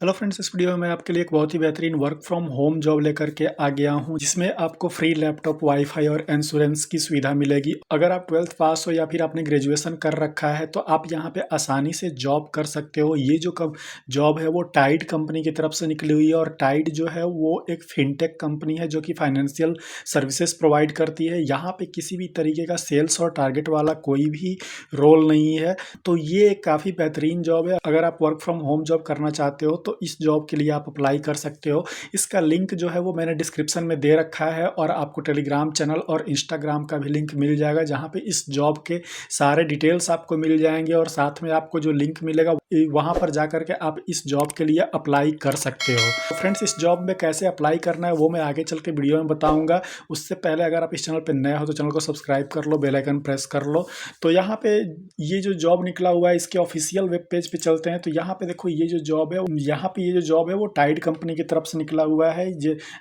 Hello friends, इस video में मैं आपके लिए एक बहुत ही बेहतरीन वर्क फ्रॉम होम जॉब लेकर के आ गया हूं, जिसमें आपको फ्री लैपटॉप, वाईफाई और इंश्योरेंस की सुविधा मिलेगी। अगर आप 12th पास हो या फिर आपने ग्रेजुएशन कर रखा है तो आप यहां पे आसानी से जॉब कर सकते हो। ये जो जॉब है वो टाइड कंपनी की तरफ से निकली हुई है और टाइड जो है वो एक फिनटेक कंपनी है जो कि फाइनेंशियल सर्विसेज प्रोवाइड करती है। यहाँ पे किसी भी तरीके का सेल्स और टारगेट वाला कोई भी रोल नहीं है। तो ये काफ़ी बेहतरीन जॉब है। अगर आप वर्क फ्रॉम होम जॉब करना चाहते हो तो इस जॉब के लिए आप अप्लाई कर सकते हो। इसका लिंक जो है वो मैंने डिस्क्रिप्शन में दे रखा है और आपको टेलीग्राम चैनल और इंस्टाग्राम का भी लिंक मिल जाएगा, जहाँ पे इस जॉब के सारे डिटेल्स आपको मिल जाएंगे और साथ में आपको जो लिंक मिलेगा वहाँ पर जा करके आप इस जॉब के लिए अप्लाई कर सकते हो। तो फ्रेंड्स, इस जॉब में कैसे अप्लाई करना है वो मैं आगे चल के वीडियो में बताऊँगा। उससे पहले अगर आप इस चैनल पर नए हो तो चैनल को सब्सक्राइब कर लो, बेल आइकन प्रेस कर लो। तो यहाँ पे ये जो जॉब निकला हुआ है इसके ऑफिशियल वेब पेज पे चलते हैं। तो यहाँ पे देखो, ये जो जॉब है वो टाइड कंपनी की तरफ से निकला हुआ है।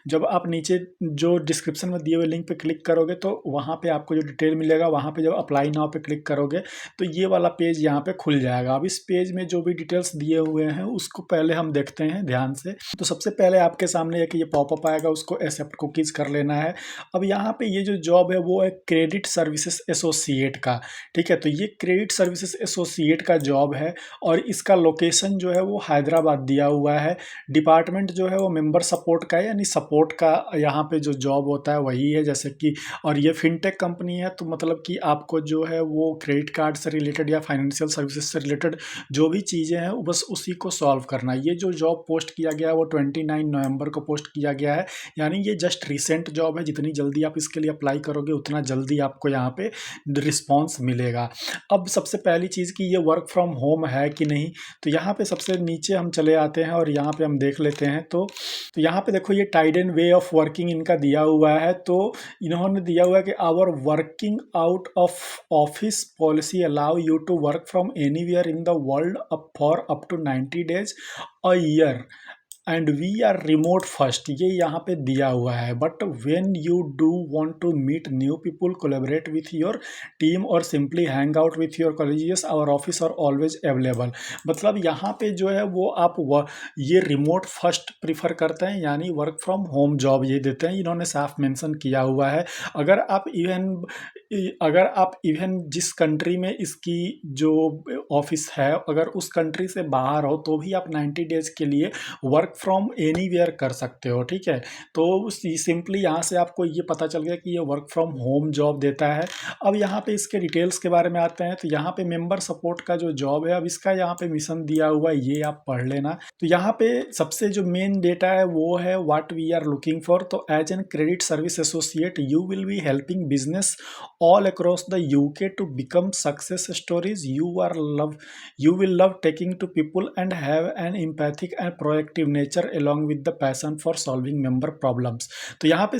जब आप नीचे जो डिस्क्रिप्शन में दिए हुए लिंक पे क्लिक करोगे तो वहाँ पे आपको जो डिटेल मिलेगा, वहाँ पे जब अप्लाई नाउ पे क्लिक करोगे तो ये वाला पेज यहाँ पे खुल जाएगा। अब इस पेज में जो भी डिटेल्स दिए हुए हैं उसको पहले हम देखते हैं ध्यान से। तो सबसे पहले आपके सामने एक ये पॉपअप आएगा, उसको एक्सेप्ट कुकीज कर लेना है। अब यहाँ पे ये जो जॉब है वो है क्रेडिट सर्विसेज एसोसिएट का। ठीक है, तो ये क्रेडिट सर्विसेज एसोसिएट का जॉब है और इसका लोकेशन जो है वो हैदराबाद दिया हुआ है। डिपार्टमेंट जो है वो मेंबर सपोर्ट का है, यानी सपोर्ट का यहाँ पे जो जॉब होता है वही है जैसे कि। और ये फिनटेक कंपनी है, तो मतलब कि आपको जो है वो क्रेडिट कार्ड से रिलेटेड या फाइनेंशियल सर्विसेज से रिलेटेड जो भी चीज़ें हैं बस उसी को सॉल्व करना है। ये जो जॉब पोस्ट किया गया है वो 29 नवंबर को पोस्ट किया गया है, यानी ये जस्ट रिसेंट जॉब है। जितनी जल्दी आप इसके लिए अप्लाई करोगे उतना जल्दी आपको यहाँ पे रिस्पॉन्स मिलेगा। अब सबसे पहली चीज़ कि ये वर्क फ्रॉम होम है कि नहीं, तो यहाँ पे सबसे नीचे हम चले आते हैं और यहाँ पे हम देख लेते हैं। तो यहाँ पे देखो, ये Tide and way of working इनका दिया हुआ है। तो इन्होंने दिया हुआ है कि our working out of office policy allow you to work from anywhere in the world for up to 90 days a year and we are remote first, ये यहाँ पे दिया हुआ है। But when you do want to meet new people, collaborate with your team और simply hang out with your colleagues, our office are always available. मतलब यहाँ पे जो है वो आप ये रिमोट फर्स्ट प्रीफर करते हैं, यानी वर्क फ्रॉम होम जॉब ये देते हैं। इन्होंने साफ मेंशन किया हुआ है। अगर आप इवन जिस कंट्री में इसकी जो ऑफिस है, अगर उस कंट्री से बाहर हो तो भी आप 90 डेज के लिए वर्क फ्रॉम एनीवेयर कर सकते हो। ठीक है, तो सिंपली यहाँ से आपको ये पता चल गया कि ये वर्क फ्रॉम होम जॉब देता है। अब यहाँ पे इसके डिटेल्स के बारे में आते हैं। तो यहाँ पे मेंबर सपोर्ट का जो जॉब है, अब इसका यहाँ पे मिशन दिया हुआ है, ये आप पढ़ लेना। तो यहाँ पे सबसे जो मेन डेटा है वो है what we are looking for. तो as an credit service associate you will be helping business all across the UK to become success stories. You will love taking to people and have an empathic and proactive nature along with the passion for solving member problems. तो यहाँ पे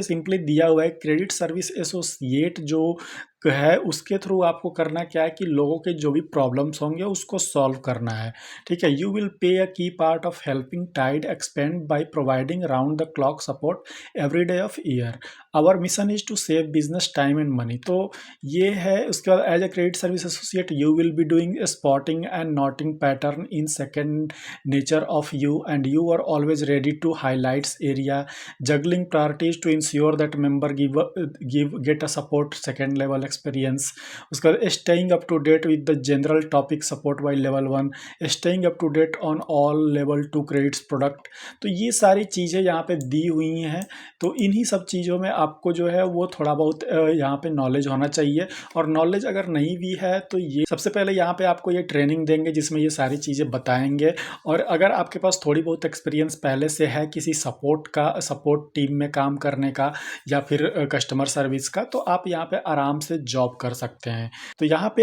simply दिया हुआ है credit service associate जो है उसके through आपको करना क्या है कि लोगों के जो भी प्रॉब्लम्स होंगे उसको सॉल्व करना है। ठीक है, you will play a key part of helping Tide expand by providing round the clock support every day of year. Our mission is to save business time and money. तो ये है। उसके बाद as a credit service associate you will be doing spotting and noting pattern in second nature of you and you are always ready to highlights area, juggling priorities to ensure that member get a support second level experience. उसके बाद staying up to date with the general topic support by level 1, staying up to date on all level 2 credits product. तो ये सारी चीज़ें यहाँ पे दी हुई हैं। तो इन्हीं सब चीज़ों में आपको जो है वो थोड़ा बहुत यहाँ पे नॉलेज होना चाहिए। और नॉलेज अगर नहीं भी है तो ये सबसे पहले यहाँ पे आपको ये ट्रेनिंग देंगे जिसमें ये सारी चीज़ें बताएंगे। और अगर आपके पास थोड़ी बहुत एक्सपीरियंस पहले से है किसी सपोर्ट टीम में काम करने का या फिर कस्टमर सर्विस का, तो आप यहाँ पे आराम से जॉब कर सकते हैं। तो यहाँ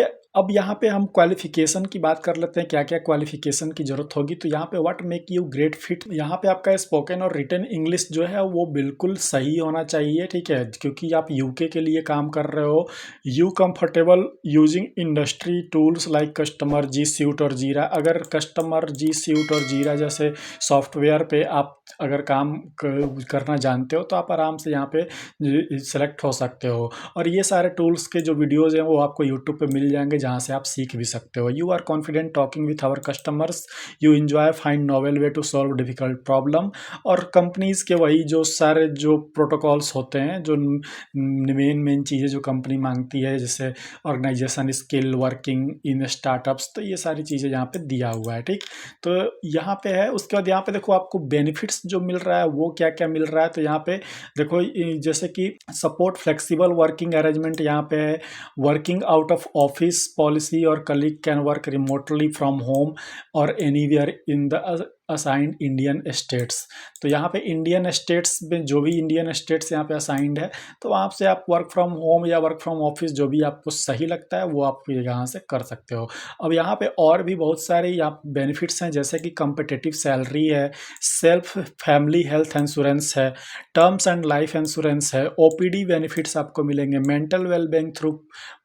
पे हम क्वालिफिकेशन की बात कर लेते हैं, क्या क्या क्वालिफिकेशन की जरूरत होगी। तो यहाँ पे what make you great fit, यहाँ पे आपका स्पोकन और रिटन इंग्लिश जो है वो बिल्कुल सही होना चाहिए। ठीक है, क्योंकि आप यूके के लिए काम कर रहे हो। You comfortable using industry tools like customer G Suite और जीरा। अगर कस्टमर जी सूट और जीरा जैसे सॉफ्टवेयर पे आप अगर काम करना जानते हो तो आप आराम से यहाँ पे सेलेक्ट हो सकते हो। और ये सारे टूल्स उसके जो वीडियोज़ हैं वो आपको यूट्यूब पे मिल जाएंगे, जहाँ से आप सीख भी सकते हो। You are confident talking with our customers, you enjoy find novel way to solve difficult problem. और कंपनीज़ के वही जो सारे जो प्रोटोकॉल्स होते हैं, जो मेन मेन चीज़ें जो कंपनी मांगती है, जैसे organisation skill, working in startups, तो ये सारी चीज़ें यहाँ पे दिया हुआ है, ठीक। तो यहाँ पे है, उसके बाद यहाँ पे देखो आपको बेनिफिट्स जो मिल रहा है वो क्या क्या मिल रहा है। तो यहाँ पे देखो जैसे कि सपोर्ट फ्लेक्सिबल वर्किंग अरेंजमेंट यहाँ पे है, working out of office policy और colleague can work remotely from home और anywhere in the assigned Indian states. तो यहाँ पे इंडियन स्टेट्स में जो भी इंडियन स्टेट्स यहाँ पे असाइंड है, तो वहाँ से आप वर्क फ्रॉम होम या वर्क फ्रॉम ऑफिस जो भी आपको सही लगता है वो आप यहाँ से कर सकते हो। अब यहाँ पे और भी बहुत सारे यहाँ बेनिफिट्स हैं, जैसे कि कम्पिटिटिव सैलरी है, सेल्फ फैमिली हेल्थ इंश्योरेंस है, टर्म्स एंड लाइफ इंश्योरेंस है, ओपीडी बेनिफिट्स आपको मिलेंगे, मेंटल वेलबींग थ्रू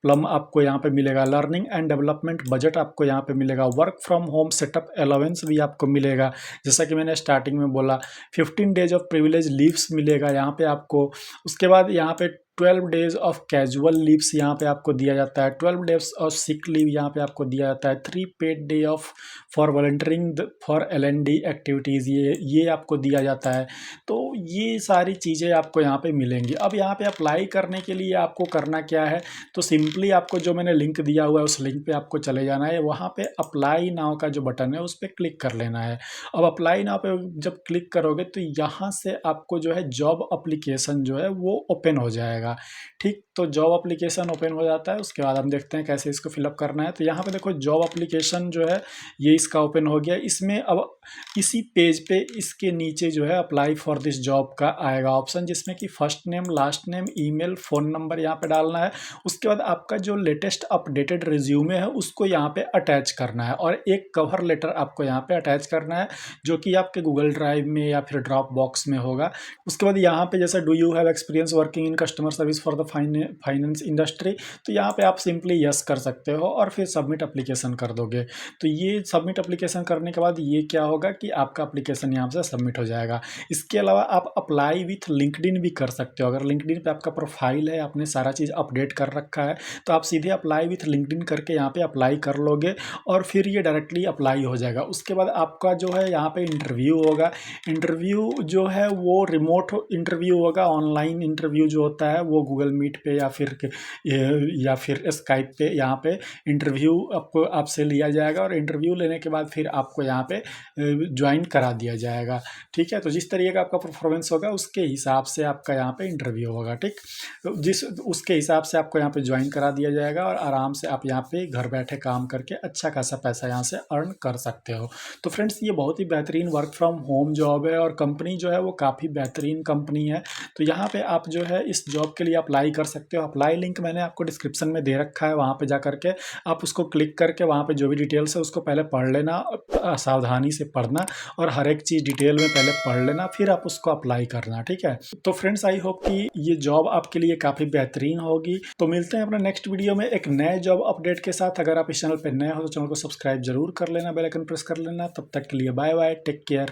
प्लम आपको यहाँ पे मिलेगा, लर्निंग एंड डेवलपमेंट बजट आपको यहाँ पे मिलेगा, work from home setup allowance भी आपको मिलेगा, जैसा कि मैंने स्टार्टिंग में बोला, 15 डेज ऑफ प्रिविलेज लीव्स मिलेगा यहाँ पे आपको। उसके बाद यहाँ पे 12 डेज ऑफ कैजुअल लीव्स यहाँ पे आपको दिया जाता है, 12 डेज ऑफ सिक लीव यहाँ पे आपको दिया जाता है, 3 paid day off for volunteering for L and D activities ये आपको दिया जाता है। तो ये सारी चीज़ें आपको यहाँ पे मिलेंगी। अब यहाँ पे अप्लाई करने के लिए आपको करना क्या है, तो सिंपली आपको जो मैंने लिंक दिया हुआ है उस लिंक पे आपको चले जाना है, वहाँ पे अप्लाई नाउ का जो बटन है उस पर क्लिक कर लेना है। अब अप्लाई नाउ पे जब क्लिक करोगे तो यहाँ से आपको जो है जॉब अप्लीकेशन जो है वो ओपन हो जाएगा, ठीक। तो जॉब एप्लीकेशन ओपन हो जाता है, उसके बाद हम देखते हैं कैसे इसको फिलअप करना है। तो यहाँ पे देखो जॉब एप्लीकेशन जो है ये इसका ओपन हो गया। इसमें अब इसी पेज पे इसके नीचे जो है अप्लाई फॉर दिस जॉब का आएगा ऑप्शन, जिसमें कि first name, last name, email, phone number यहाँ पे डालना है। उसके बाद आपका जो लेटेस्ट अपडेटेड रिज्यूमे है उसको यहाँ पे अटैच करना है, और एक कवर लेटर आपको यहाँ पे अटैच करना है, जो कि आपके गूगल ड्राइव में या फिर ड्रॉप बॉक्स में होगा। उसके बाद यहाँ पे जैसे do you have experience working in customer service for the finance industry, तो यहाँ पे आप सिंपली यस कर सकते हो और फिर सबमिट एप्लीकेशन कर दोगे। तो ये सबमिट एप्लीकेशन करने के बाद ये क्या होगा कि आपका एप्लीकेशन यहाँ से सबमिट हो जाएगा। इसके अलावा आप अप्लाई विथ लिंक्डइन भी कर सकते हो। अगर लिंक्डइन पे आपका प्रोफाइल है, आपने सारा चीज़ अपडेट कर रखा है, तो आप सीधे अप्लाई विथ लिंक्डइन करके यहाँ पे अप्लाई कर लोगे और फिर ये डायरेक्टली अप्लाई हो जाएगा। उसके बाद आपका जो है यहाँ पे इंटरव्यू होगा। इंटरव्यू जो है वो रिमोट इंटरव्यू होगा, ऑनलाइन इंटरव्यू जो होता है वो गूगल मीट पे या फिर स्काइप पे यहाँ पे इंटरव्यू आपको आपसे लिया जाएगा, और इंटरव्यू लेने के बाद फिर आपको यहाँ पे ज्वाइन करा दिया जाएगा, ठीक है। तो जिस तरीके का आपका परफॉर्मेंस होगा उसके हिसाब से आपका यहाँ पे इंटरव्यू होगा, ठीक। उसके हिसाब से आपको यहाँ पे ज्वाइन करा दिया जाएगा और आराम से आप यहाँ पे घर बैठे काम करके अच्छा खासा पैसा यहाँ से अर्न कर सकते हो। तो फ्रेंड्स ये बहुत ही बेहतरीन वर्क फ्रॉम होम जॉब है, और कंपनी जो है वो काफ़ी बेहतरीन कंपनी है। तो यहाँ पे आप जो है इस जॉब के लिए अप्लाई कर सकते हो। अप्लाई लिंक मैंने आपको डिस्क्रिप्शन में दे रखा है, वहाँ पे जा करके आप उसको क्लिक करके वहाँ पे जो भी डिटेल्स है उसको पहले पढ़ लेना, सावधानी से पढ़ना और हर एक चीज़ डिटेल में पहले पढ़ लेना, फिर आप उसको अप्लाई करना, ठीक है। तो फ्रेंड्स आई होप कि ये जॉब आपके लिए काफ़ी बेहतरीन होगी। तो मिलते हैं अपने नेक्स्ट वीडियो में एक नए जॉब अपडेट के साथ। अगर आप इस चैनल पर नए हो तो चैनल को सब्सक्राइब जरूर कर लेना, बेल आइकन प्रेस कर लेना। तब तक के लिए बाय बाय, टेक केयर।